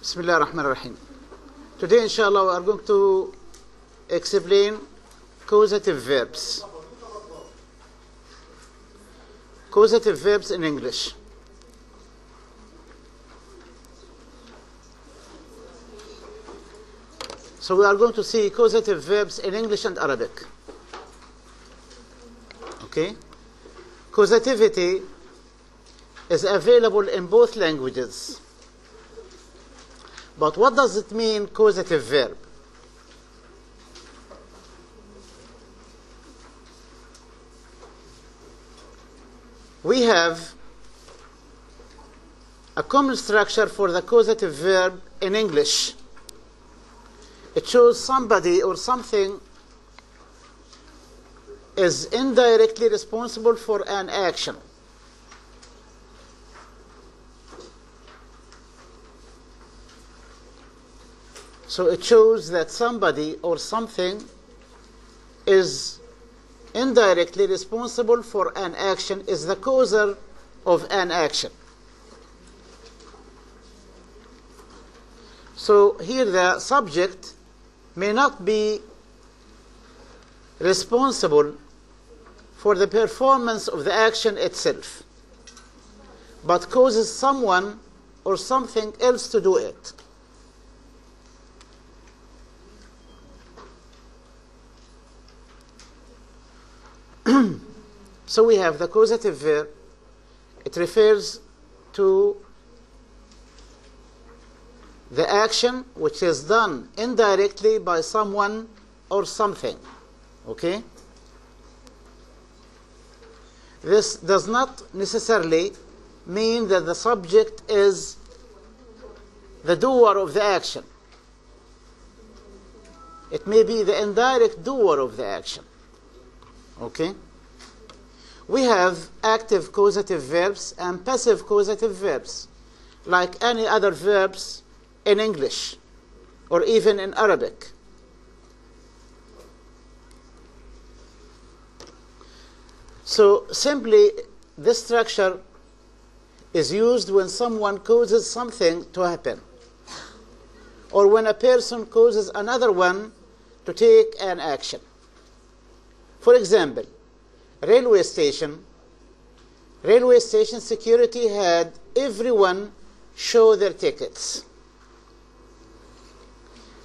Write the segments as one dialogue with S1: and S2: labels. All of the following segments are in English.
S1: Bismillah ar-Rahman ar-Rahim. Today, inshallah, we are going to explain causative verbs. Causative verbs in English. So we are going to see causative verbs in English and Arabic. Okay? Causativity is available in both languages. But what does it mean, causative verb? We have a common structure for the causative verb in English. It shows somebody or something is indirectly responsible for an action. So it shows that somebody or something is indirectly responsible for an action, is the causer of an action. So here the subject may not be responsible for the performance of the action itself, but causes someone or something else to do it. So we have the causative verb. It refers to the action which is done indirectly by someone or something. Okay? This does not necessarily mean that the subject is the doer of the action. It may be the indirect doer of the action. Okay? We have active causative verbs and passive causative verbs, like any other verbs in English or even in Arabic. So simply, this structure is used when someone causes something to happen, or when a person causes another one to take an action. For example, railway station security had everyone show their tickets.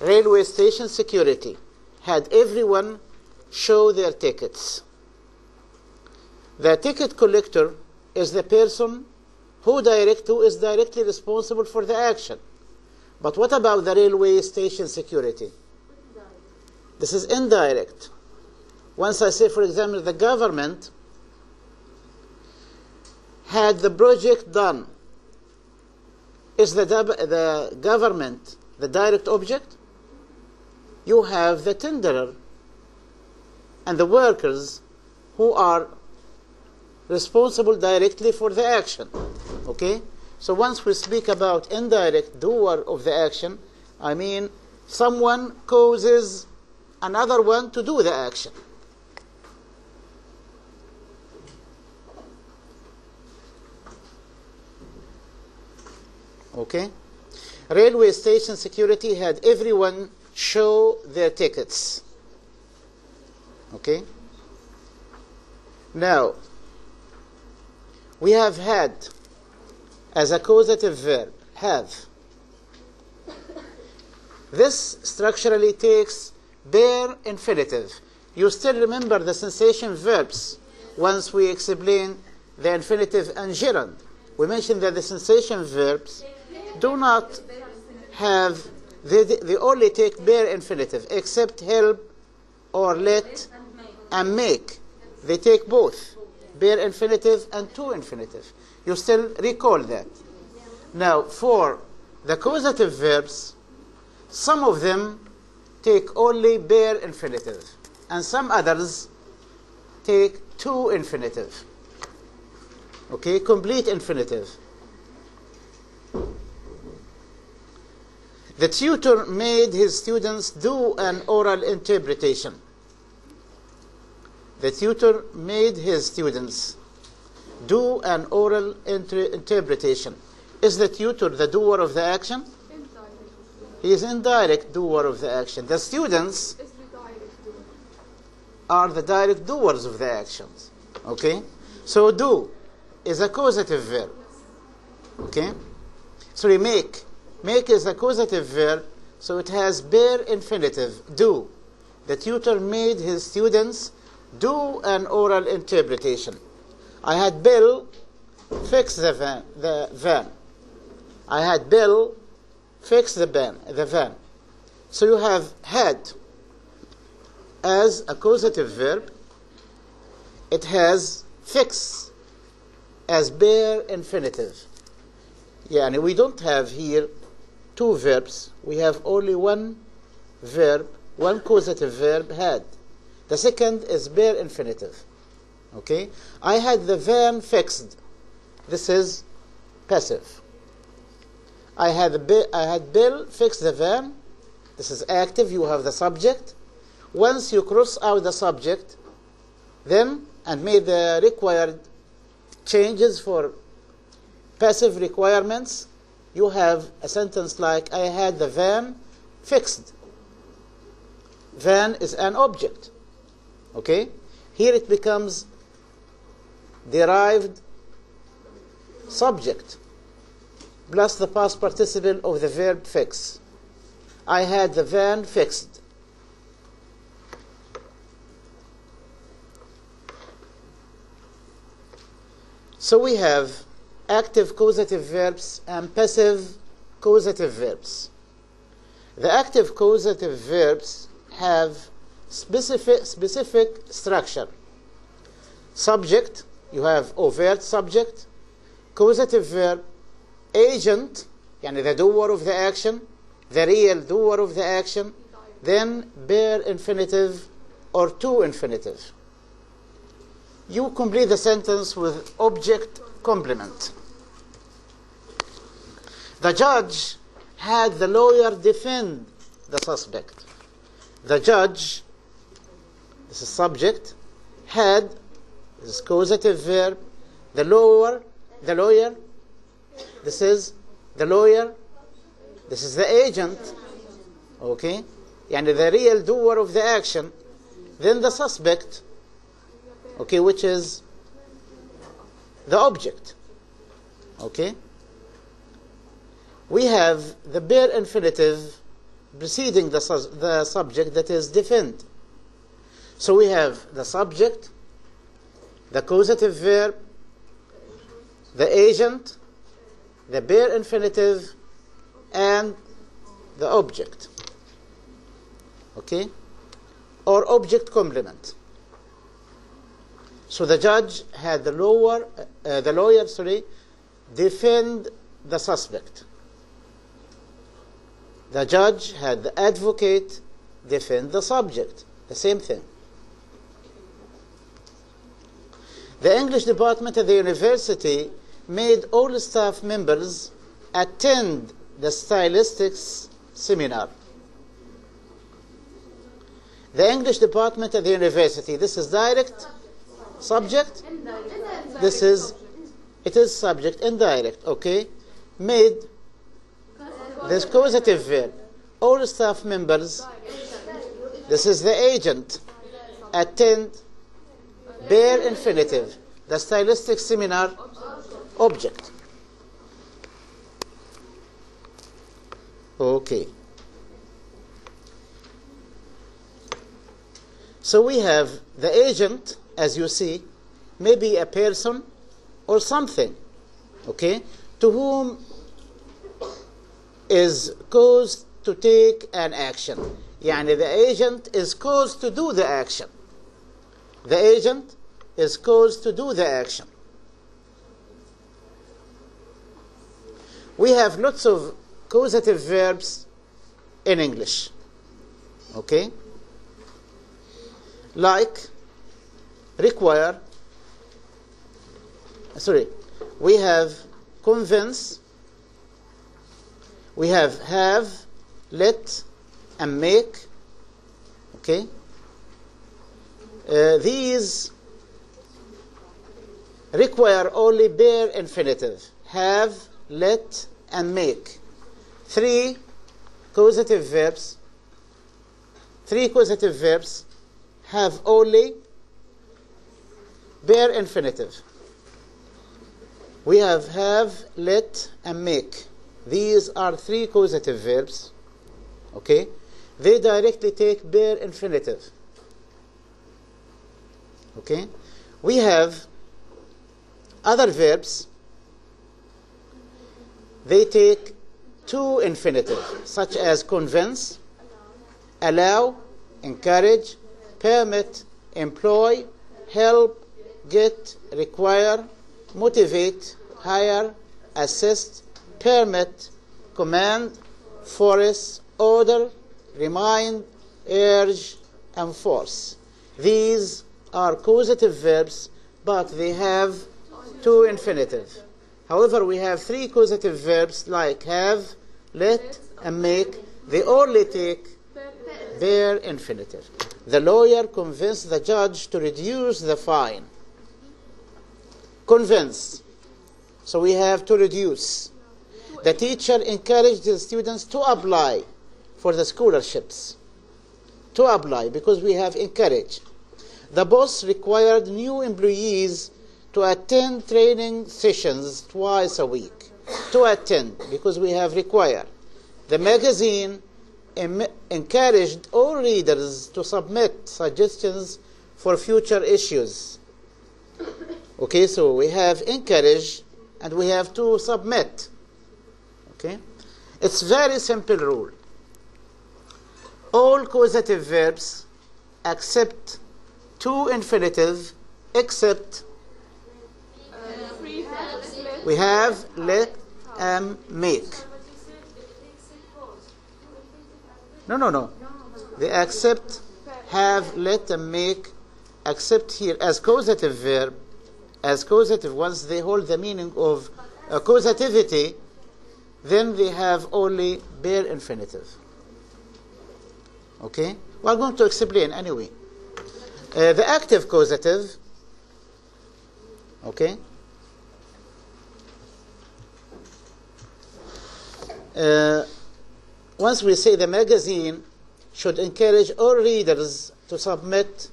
S1: Railway station security had everyone show their tickets. The ticket collector is the person who is directly responsible for the action. But what about the railway station security? This is indirect. Once I say, for example, the government had the project done, is the government the direct object? You have the tenderer and the workers who are responsible directly for the action. Okay? So once we speak about indirect doer of the action, I mean someone causes another one to do the action. Okay? Railway station security had everyone show their tickets. Okay? Now, we have had as a causative verb, have. This structurally takes bare infinitive. You still remember the sensation verbs once we explain the infinitive and gerund. We mentioned that the sensation verbs do not have, they only take bare infinitive, except help or let and make. They take both, bare infinitive and to infinitive. You still recall that. Now, for the causative verbs, some of them take only bare infinitive, and some others take to infinitive. Okay, complete infinitive. The tutor made his students do an oral interpretation. The tutor made his students do an oral interpretation. Is the tutor the doer of the action? He is indirect doer of the action. The students
S2: is the direct doer.
S1: are the direct doers of the actions. Okay? So do is a causative verb. Okay? Sorry, make. Make is a causative verb, so it has bare infinitive, do. The tutor made his students do an oral interpretation. I had Bill fix the van. I had Bill fix the van. So you have had as a causative verb. It has fix as bare infinitive. Yeah, and we don't have here two verbs. We have only one verb, one causative verb, had. The second is bare infinitive. Okay? I had the van fixed. This is passive. I had Bill fix the van. This is active. You have the subject. Once you cross out the subject, then and made the required changes for passive requirements, you have a sentence like, I had the van fixed. Van is an object. Okay? Here it becomes derived subject plus the past participle of the verb fix. I had the van fixed. So we have active causative verbs and passive causative verbs. The active causative verbs have specific structure. Subject, you have overt subject, causative verb, agent, yani the doer of the action, the real doer of the action, then bare infinitive or to infinitive. You complete the sentence with object complement. The judge had the lawyer defend the suspect. The judge, this is subject, had, this is causative verb, the lawyer, this is the lawyer, this is the agent, okay, and the real doer of the action, then the suspect, okay, which is the object, okay. We have the bare infinitive preceding the subject, that is defend. So we have the subject, the causative verb, the agent, the bare infinitive, and the object. Okay? Or object complement. So the judge had the lawyer defend the suspect. The judge had the advocate defend the subject. The same thing. The English department at the university made all staff members attend the stylistics seminar. The English department at the university, this is direct subject. This is, it is subject, indirect, okay. Made this causative verb. All staff members, this is the agent. Attend, bare infinitive. The stylistic seminar, object. Okay. So we have the agent, as you see, maybe a person or something, okay, to whom is caused to take an action. Yani the agent is caused to do the action. The agent is caused to do the action. We have lots of causative verbs in English. Okay? Like require. We have convince. We have, let, and make. Okay? These require only bare infinitive. Have, let, and make. 3 causative verbs, three causative verbs have only bare infinitive. We have, let, and make. These are three causative verbs. Okay? They directly take bare infinitive. Okay? We have other verbs. They take two infinitive, such as convince, allow, encourage, permit, employ, help, get, require, motivate, hire, assist, permit, command, force, order, remind, urge, and force. These are causative verbs, but they have two infinitive. However, we have three causative verbs like have, let, and make. They only take bare infinitive. The lawyer convinced the judge to reduce the fine. Convince. So we have to reduce. The teacher encouraged the students to apply for the scholarships. To apply, because we have encourage. The boss required new employees to attend training sessions twice a week. To attend, because we have required. The magazine encouraged all readers to submit suggestions for future issues. Okay, so we have encourage and we have to submit. Okay, it's very simple rule. All causative verbs accept two infinitive except we have let and make. No. They accept have, let, and make, except here as causative verb, as causative ones, they hold the meaning of causativity, then they have only bare infinitive. Okay? We are going to explain anyway. The active causative, okay? Once we say the magazine should encourage all readers to submit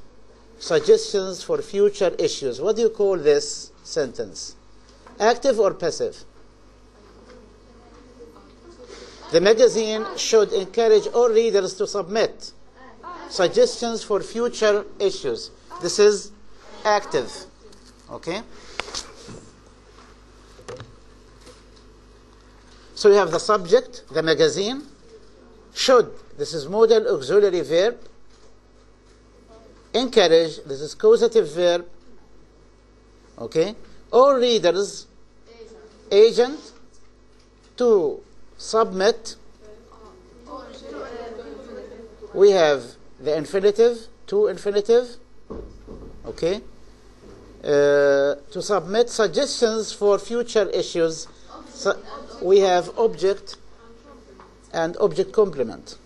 S1: suggestions for future issues. What do you call this sentence? Active or passive? The magazine should encourage all readers to submit suggestions for future issues. This is active. Okay? So you have the subject, the magazine. Should, this is modal auxiliary verb. Encourage, this is causative verb. Okay? All readers, agent, to submit. We have the infinitive, to infinitive. Okay? To submit suggestions for future issues. So we have object and object complement.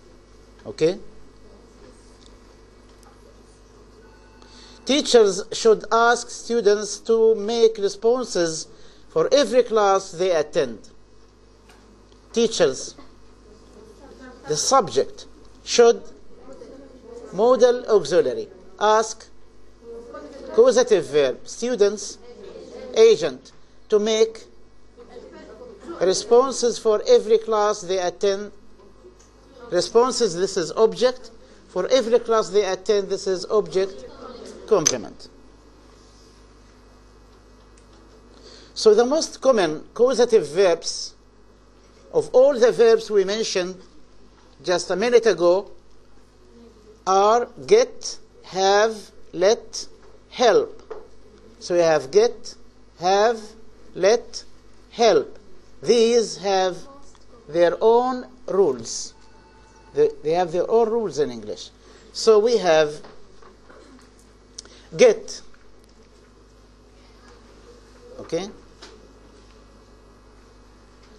S1: Okay? Teachers should ask students to make responses for every class they attend. Teachers, the subject, should, modal auxiliary, ask, causative verb, students, agent, to make responses for every class they attend. Responses, this is object. For every class they attend, this is object complement. So the most common causative verbs of all the verbs we mentioned just a minute ago are get, have, let, help. So we have get, have, let, help. These have their own rules. They have their own rules in English. So we have get. Okay?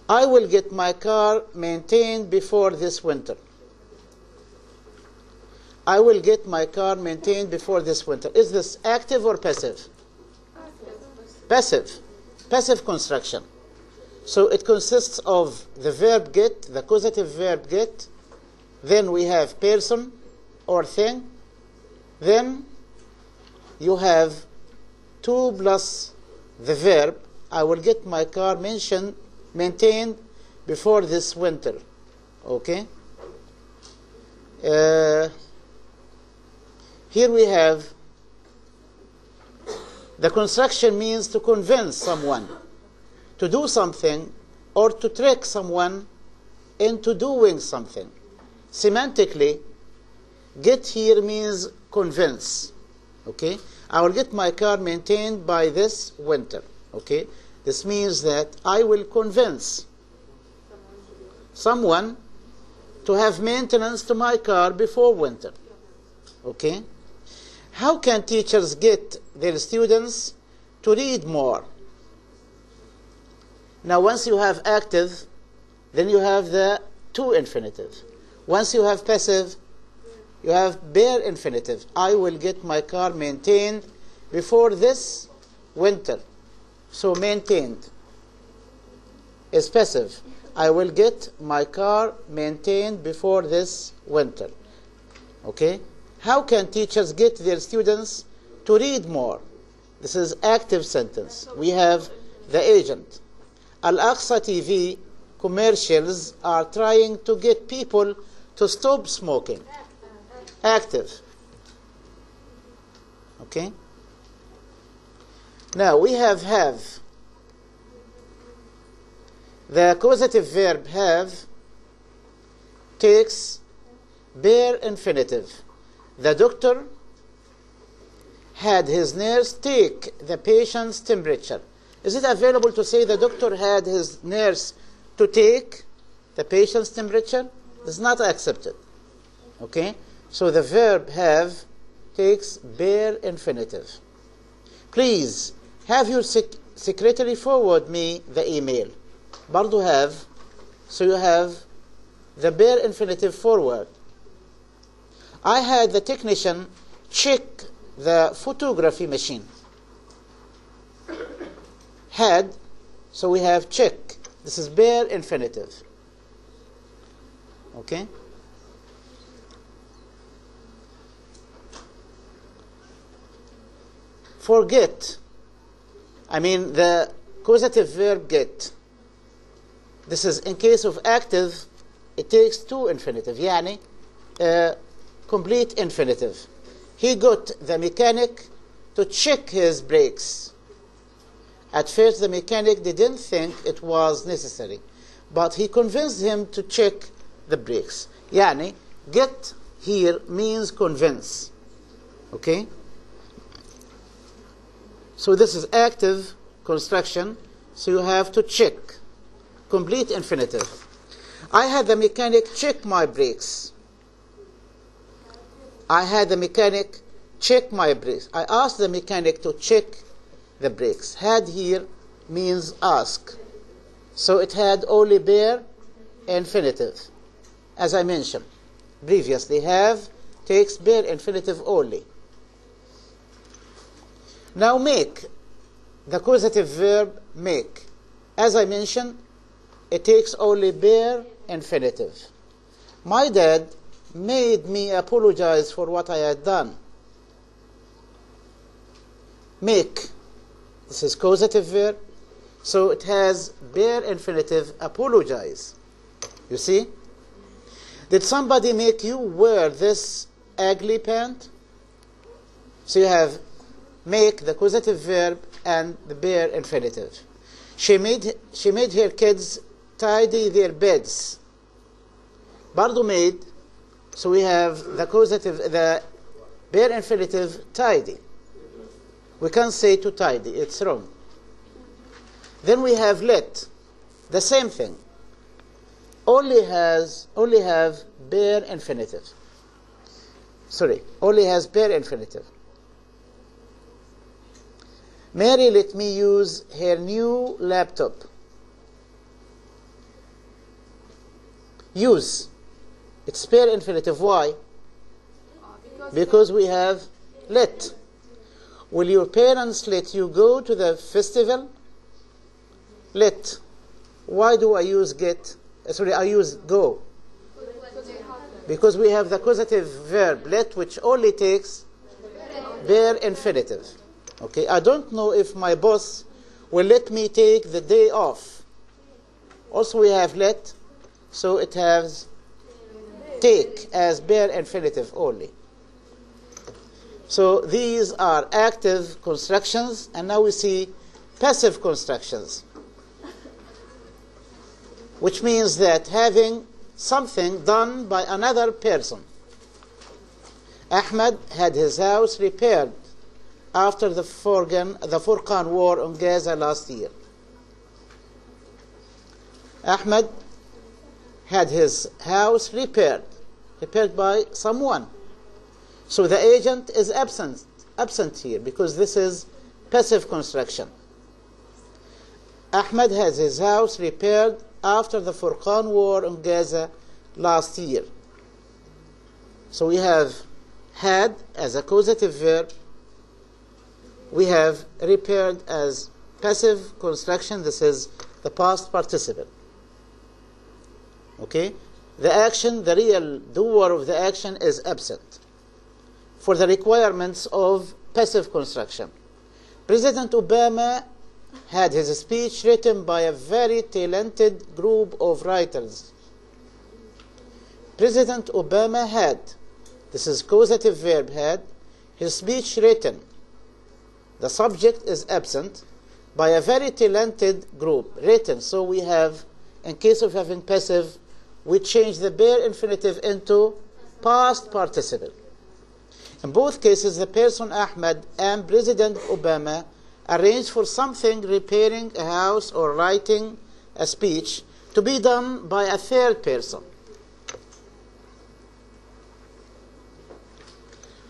S1: I will get my car maintained before this winter. I will get my car maintained before this winter. Is this active or passive? Passive. Passive construction. So it consists of the verb get, the causative verb get, then we have person or thing, then you have to plus the verb. I will get my car maintained before this winter. Okay? Here we have the construction means to convince someone to do something or to trick someone into doing something. Semantically, get here means convince. Okay? I will get my car maintained by this winter. Okay? This means that I will convince someone to have maintenance to my car before winter. Okay? How can teachers get their students to read more? Now, once you have active, then you have the to infinitive. Once you have passive, you have bare infinitive. I will get my car maintained before this winter. So maintained is passive. I will get my car maintained before this winter. Okay? How can teachers get their students to read more? This is active sentence. We have the agent. Al-Aqsa TV commercials are trying to get people to stop smoking. Active. Okay? Now we have. The causative verb have takes bare infinitive. The doctor had his nurse take the patient's temperature. Is it available to say the doctor had his nurse to take the patient's temperature? It's not accepted. Okay? So the verb have takes bare infinitive. Please have your secretary forward me the email. برضو have, so you have the bare infinitive forward. I had the technician check the photography machine. Had, so we have check. This is bare infinitive. Okay? Forget. I mean the causative verb get. This is in case of active, it takes to infinitive. يعني complete infinitive. He got the mechanic to check his brakes. At first, the mechanic didn't think it was necessary, but he convinced him to check the brakes. يعني get here means convince. Okay? So this is active construction, so you have to check. Complete infinitive. I had the mechanic check my brakes. I had the mechanic check my brakes. I asked the mechanic to check the brakes. Had here means ask. So it had only bare infinitive. As I mentioned previously, have takes bare infinitive only. Now make. The causative verb make. As I mentioned, it takes only bare infinitive. My dad made me apologize for what I had done. Make. This is causative verb, so it has bare infinitive apologize. You see? Did somebody make you wear this ugly pant? So you have make, the causative verb, and the bare infinitive. She made her kids tidy their beds. برضو made, so we have the causative, the bare infinitive tidy. We can't say to tidy, it's wrong. Then we have let, the same thing. Only have bare infinitive. Sorry, only has bare infinitive. Mary let me use her new laptop. Use. It's bare infinitive. Why? Because we have let. Will your parents let you go to the festival? Let. Why do I use get? Sorry, I use go. Because we have the causative verb let, which only takes bare infinitive. Okay, I don't know if my boss will let me take the day off. Also we have let, so it has take as bare infinitive only. So these are active constructions, and now we see passive constructions, which means that having something done by another person. Ahmed had his house repaired after the Furqan war on Gaza last year. Ahmed had his house repaired by someone. So the agent is absent here because this is passive construction. Ahmed has his house repaired after the Furqan war on Gaza last year. So we have had as a causative verb. We have repaired as passive construction. This is the past participle. Okay? The action, the real doer of the action is absent for the requirements of passive construction. President Obama had his speech written by a very talented group of writers. President Obama had, this is causative verb had, his speech written. The subject is absent by a very talented group, written. So we have, in case of having passive, we change the bare infinitive into past participle. In both cases, the person Ahmed and President Obama arranged for something, repairing a house or writing a speech, to be done by a third person.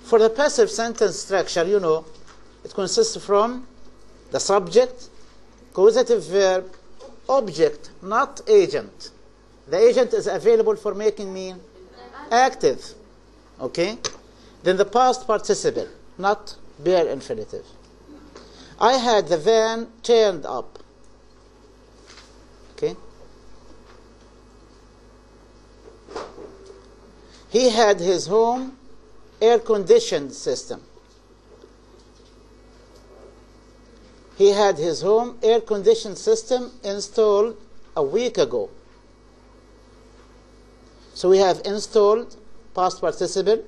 S1: For the passive sentence structure, you know, it consists from the subject, causative verb, object, not agent. The agent is available for making mean active. Okay? Then the past participle, not bare infinitive. I had the van turned up. Okay? He had his home air-conditioned system. He had his home air-conditioned system installed a week ago. So we have installed, past participle,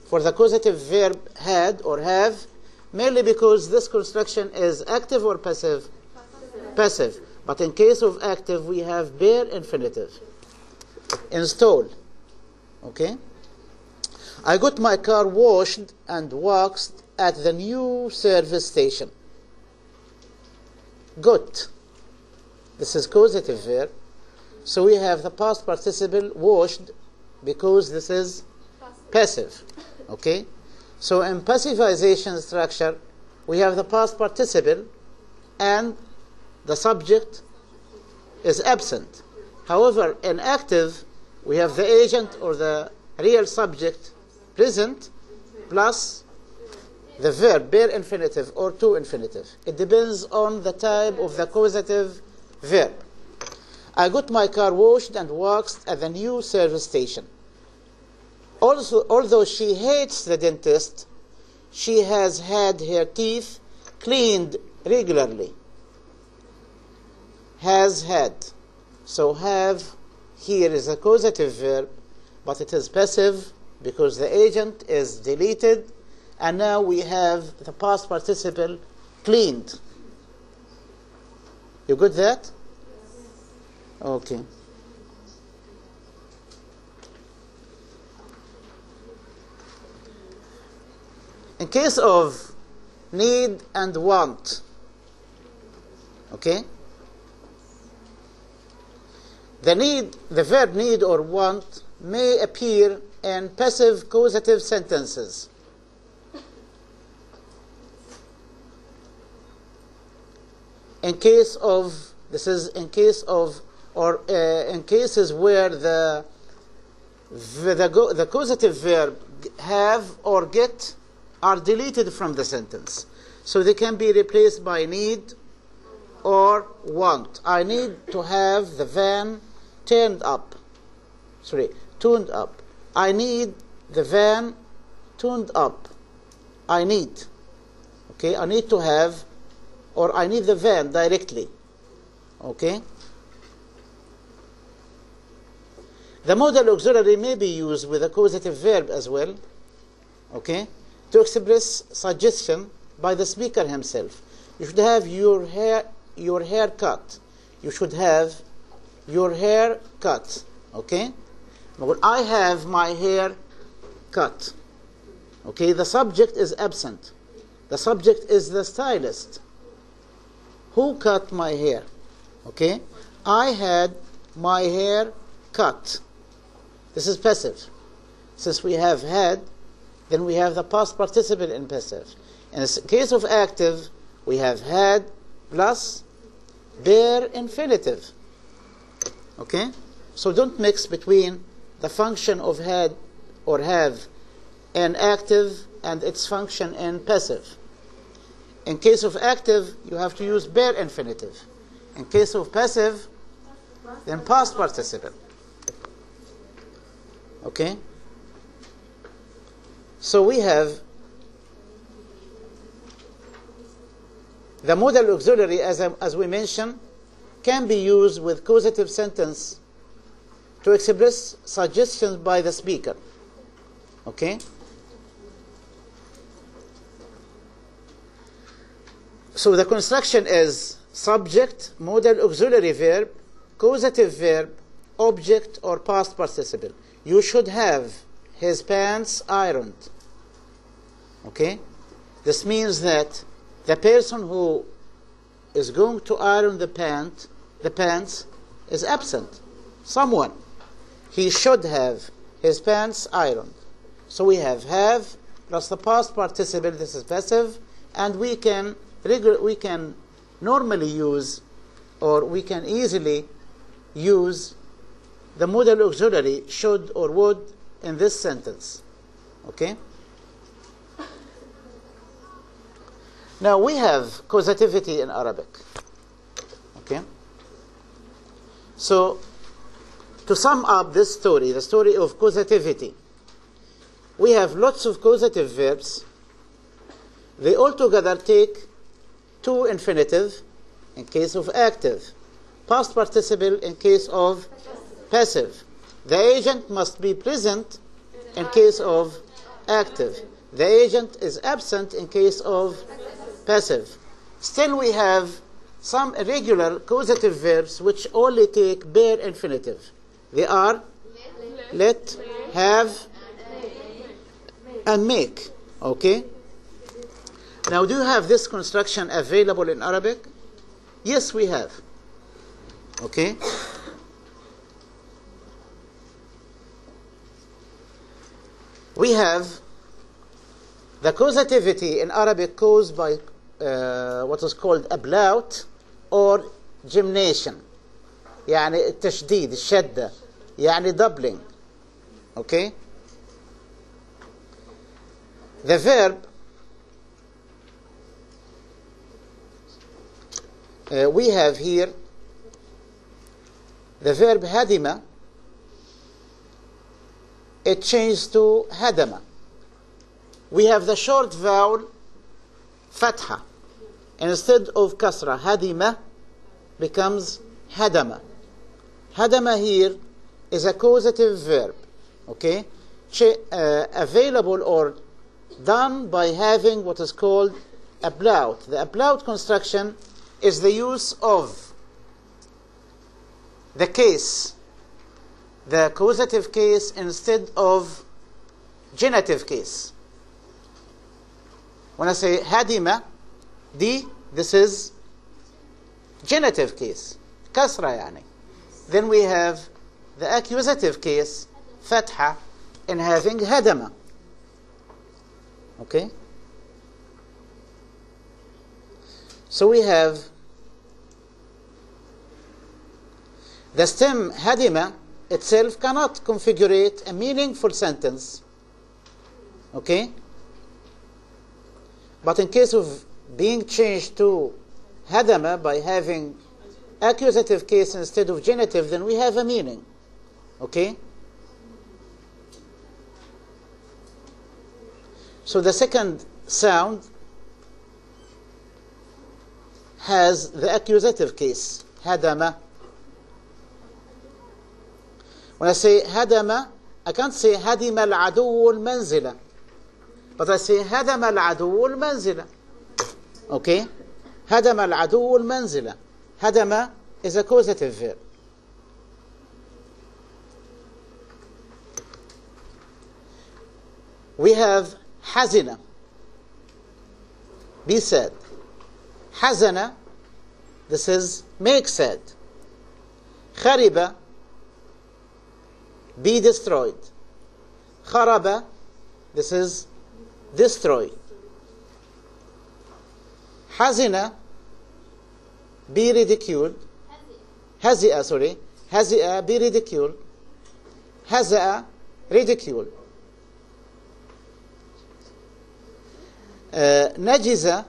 S1: for the causative verb had or have, merely because this construction is active or passive? Passive. But in case of active, we have bare infinitive. Install. Okay? I got my car washed and waxed at the new service station. Got. This is causative verb. So we have the past participle washed because this is passive. Okay? So in passivization structure, we have the past participle and the subject is absent. However, in active, we have the agent or the real subject present plus the verb, bare infinitive or to infinitive. It depends on the type of the causative verb. I got my car washed and waxed at the new service station. Also, although she hates the dentist, she has had her teeth cleaned regularly. Has had. So have here is a causative verb, but it is passive because the agent is deleted, and now we have the past participle cleaned. You got that? Okay. In case of need and want, okay? The verb need or want may appear in passive causative sentences. In case of, this is in case of, or in cases where the causative verb have or get are deleted from the sentence. So they can be replaced by need or want. I need to have the van tuned up. I need the van tuned up. I need. Okay, I need to have, or I need the van directly. Okay. The modal auxiliary may be used with a causative verb as well. Okay, to express suggestion by the speaker himself. You should have your hair cut. You should have your hair cut. Okay. Well, I have my hair cut. Okay, the subject is absent. The subject is the stylist. Who cut my hair? Okay, I had my hair cut. This is passive. Since we have had, then we have the past participle in passive. In the case of active, we have had plus bare infinitive. Okay, so don't mix between the function of had or have in active and its function in passive. In case of active, you have to use bare infinitive. In case of passive, then past participle. Okay? So we have the modal auxiliary, as we mentioned, can be used with causative sentence to express suggestions by the speaker. Okay? So the construction is subject, modal auxiliary verb, causative verb, object or past participle. You should have his pants ironed. Okay? This means that the person who is going to iron the pants is absent. Someone. He should have his pants ironed. So we have plus the past participle, this is passive, and we can normally use, or we can easily use the modal auxiliary should or would in this sentence. Okay? Now we have causativity in Arabic. Okay? So to sum up this story, the story of causativity, we have lots of causative verbs. They all together take two infinitive in case of active, past participle in case of passive. The agent must be present in case of active. The agent is absent in case of passive. Still we have some irregular causative verbs which only take bare infinitive. They are let, have, and make. Okay? Now, do you have this construction available in Arabic? Yes, we have. Okay? We have the causativity in Arabic caused by what is called ablaut or gymnation. يعني التشديد الشدة يعني doubling. Okay? The verb we have here the verb hadima. It changed to hadama. We have the short vowel fatha. Instead of kasra, hadima becomes hadama. Hadama here is a causative verb. Okay? Available or done by having what is called ablaut. The ablaut construction is the use of the case, the causative case, instead of genitive case. When I say hadima, this is genitive case, kasra yani. Then we have the accusative case, fatha, in having hadama. Okay? So we have the stem hadima itself cannot configure a meaningful sentence. Okay? But in case of being changed to hadama by having accusative case instead of genitive, then we have a meaning. Okay? So the second sound has the accusative case, هدم. When I say هدم, I can't say هدم العدو المنزل, but I say هدم العدو المنزل. Okay? هدم العدو المنزل. هدم is a causative verb. We have حزن, be sad. حزن, this is make sad. خرب, be destroyed. خرب, this is destroy. حزن, be ridiculed. هزئ, sorry. هزئ, be ridiculed. هزأ, ridicule. نجز,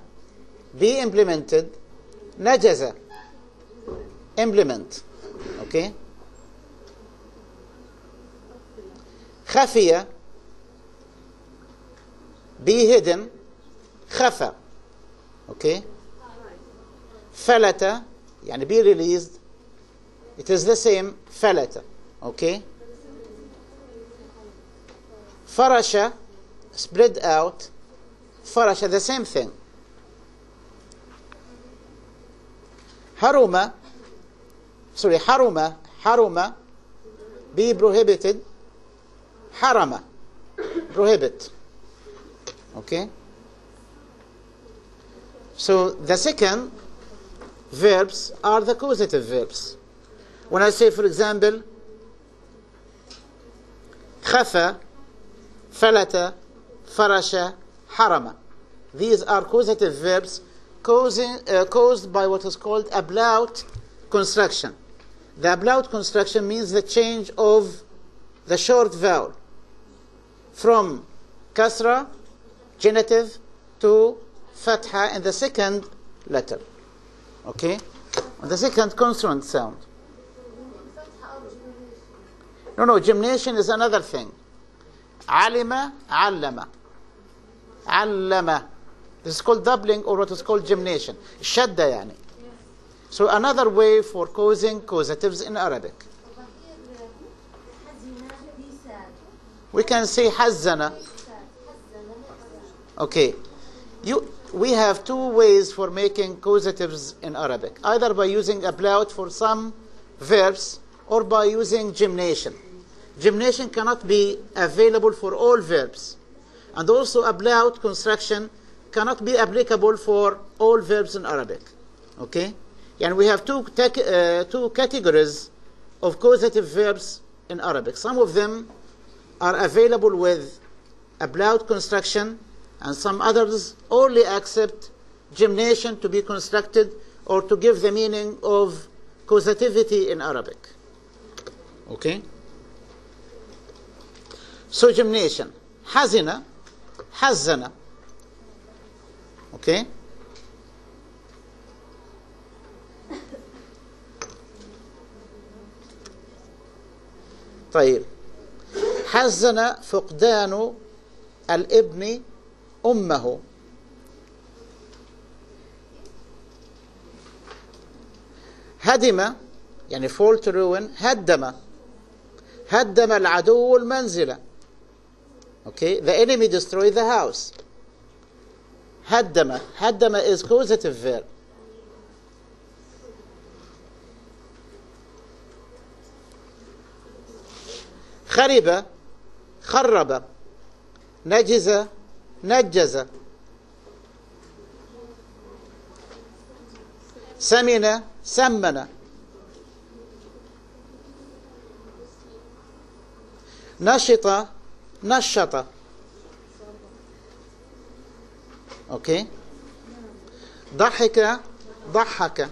S1: be implemented. نجز, implement. Okay? خفي, be hidden. خفى. Okay? فلت, يعني be released. It is the same, فلت. Okay? فرش, spread out. فرش, the same thing. حرم, sorry, حرم, be prohibited. حرم, prohibit. Okay? So the second verbs are the causative verbs. When I say, for example, خفى, فلت, فرش, حرم, these are causative verbs caused by what is called ablaut construction. The ablaut construction means the change of the short vowel from kasra, genitive, to fatha in the second letter. Okay? On the second consonant sound. No, gemination is another thing. علم, علم. علم. This is called doubling, or what is called gemination. شدة يعني. So another way for causing causatives in Arabic. We can say حزن. Okay. We have two ways for making causatives in Arabic. Either by using ablaut for some verbs, or by using gemination. Gemination cannot be available for all verbs. And also ablaut construction cannot be applicable for all verbs in Arabic. Okay? And we have two categories of causative verbs in Arabic. Some of them are available with ablaut construction, and some others only accept gemination to be constructed or to give the meaning of causativity in Arabic. Okay? So gemination. حزن, حزن. Okay? طيب. حزن فقدان الابن أمه. هدم, يعني fall to ruin. هدم, هدم العدو المنزل. Okay, the enemy destroyed the house. هدم, هدم is causative verb. خرب, خرب. نجز, نجز. سمن, سمن. نشط, نشط. اوكي. ضحك, ضحك.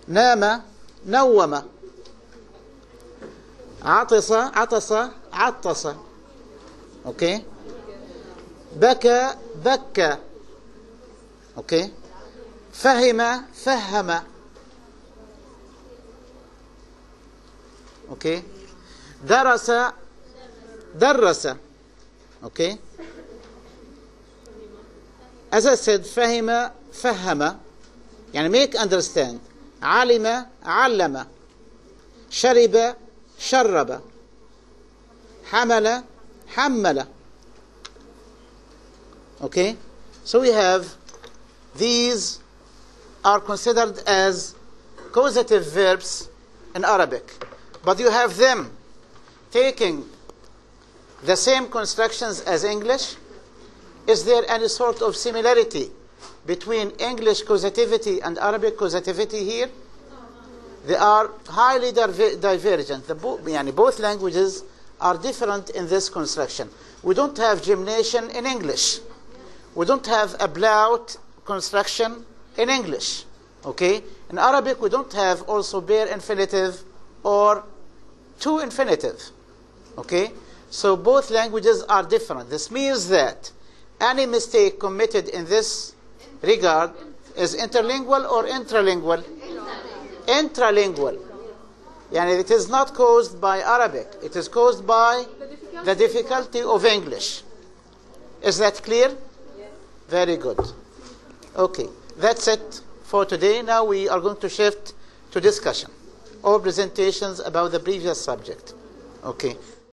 S1: نام, نوم. عطس, عطس, عطس. اوكي. بكى, بكى. اوكي. فهم, فهم. اوكي. درس, درس. Okay? As I said, فهم فهم يعني make understand. علم علم. شرب شرب. حمل حمل. Okay? So we have these are considered as causative verbs in Arabic. But you have them taking the same constructions as English. Is there any sort of similarity between English causativity and Arabic causativity here? They are highly divergent. Both languages are different in this construction. We don't have gemination in English. We don't have ablaut construction in English. Okay? In Arabic, we don't have also bare infinitive or to infinitive. Okay? So both languages are different. This means that any mistake committed in this regard is interlingual or intralingual? Intralingual. Yani it is not caused by Arabic. It is caused by the difficulty of English. Is that clear? Very good. Okay. That's it for today. Now we are going to shift to discussion or presentations about the previous subject. Okay.